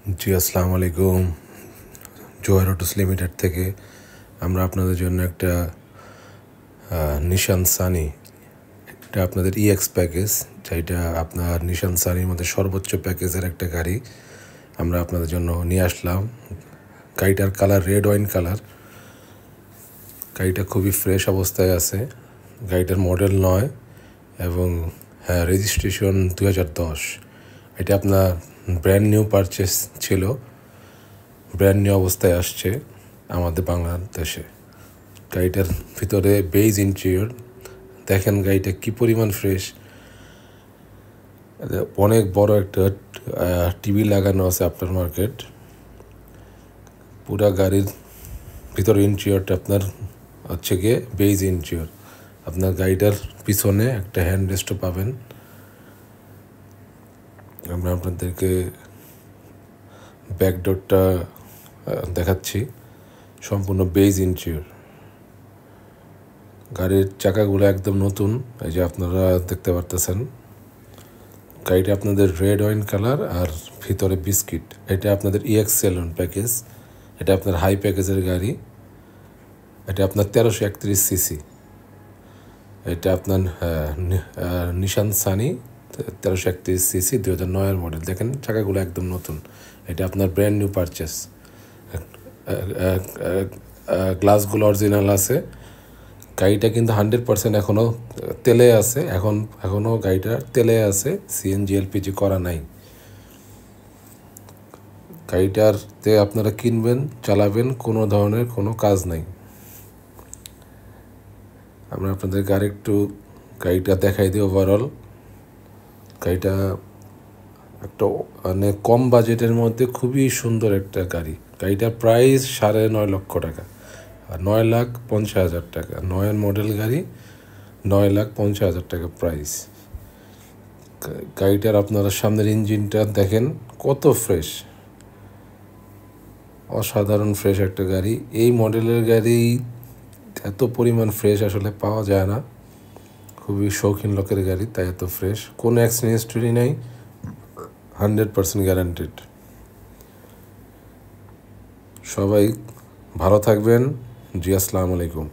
জি আসসালামু আলাইকুম। জোয়ার অটোস লিমিটেড থেকে আমরা আপনাদের জন্য একটা নিশান সানি, এটা আপনাদের ইএক্স প্যাকেজ, যেটা আপনার নিশান সানির মধ্যে সর্বোচ্চ প্যাকেজের একটা গাড়ি আমরা আপনাদের জন্য নিয়ে আসলাম। গাড়িটার কালার রেড ওয়াইন কালার। গাড়িটা খুবই ফ্রেশ অবস্থায় আছে। গাড়িটার মডেল 9 এবং রেজিস্ট্রেশন 2010। এটা আপনার ব্র্যান্ড নিউ পারচেস ছিল, ব্র্যান্ড নিউ অবস্থায় আসছে আমাদের বাংলাদেশে। গাড়িটার ভিতরে বেজ ইন্টেরিয়র দেখেন, গাড়িটা কি পরিমাণ ফ্রেশ। অনেক বড় একটা টিভি লাগানো আছে আফটার মার্কেট। পুরা গাড়ির ভিতরে ইন্টেরিয়রটা আপনার হচ্ছে গিয়ে বেজ ইন্টেরিয়র। আপনার গাড়িটার পিছনে একটা হ্যান্ড রেস্টও পাবেন। আমরা আপনাদেরকে ব্যাকডোরটা দেখাচ্ছি, সম্পূর্ণ বেজ ইন্টেরিয়র। গাড়ির চাকাগুলো একদম নতুন, এই যে আপনারা দেখতে পারতেছেন। গাড়িটা আপনাদের রেড ওয়াইন কালার আর ভিতরে বিস্কিট। এটা আপনাদের ইএক্স সেলুন প্যাকেজ, এটা আপনার হাই প্যাকেজের গাড়ি। এটা আপনার 1331 সিসি। এটা আপনার নিশান সানি 1331 সিসি 2009 মডেল। দেখেন চাকাগুলো একদম নতুন। এটা আপনার ব্র্যান্ড নিউ পারচেস। গ্লাসগুলো অরিজিনাল আছে। গাড়িটা কিন্তু 100% এখনও তেলে আছে। এখনও গাড়িটা তেলে আছে, সিএনজি এলপিজি করা নাই। গাড়িটারতে আপনারা কিনবেন, চালাবেন, কোনো ধরনের কোনো কাজ নাই। আমরা আপনাদেরকে আরেকটু গাড়িটা দেখাই দিই। ওভারঅল গাড়িটা একটা মানে কম বাজেটের মধ্যে খুবই সুন্দর একটা গাড়ি। গাড়িটার প্রাইস 9.5 লক্ষ টাকা, আর 9,50,000 টাকা। 9 মডেল গাড়ি, 9,50,000 টাকা প্রাইস। গাড়িটার আপনারা সামনের ইঞ্জিনটা দেখেন কত ফ্রেশ, অসাধারণ ফ্রেশ একটা গাড়ি। এই মডেলের গাড়ি এত পরিমাণ ফ্রেশ আসলে পাওয়া যায় না। খুবই শৌখিন লোকের গাড়ি, তাই এত ফ্রেশ। কোনো অ্যাক্সিডেন্ট হিস্টরি নেই, 100% গ্যারান্টেড। সবাই ভালো থাকবেন। জি আসসালামু আলাইকুম।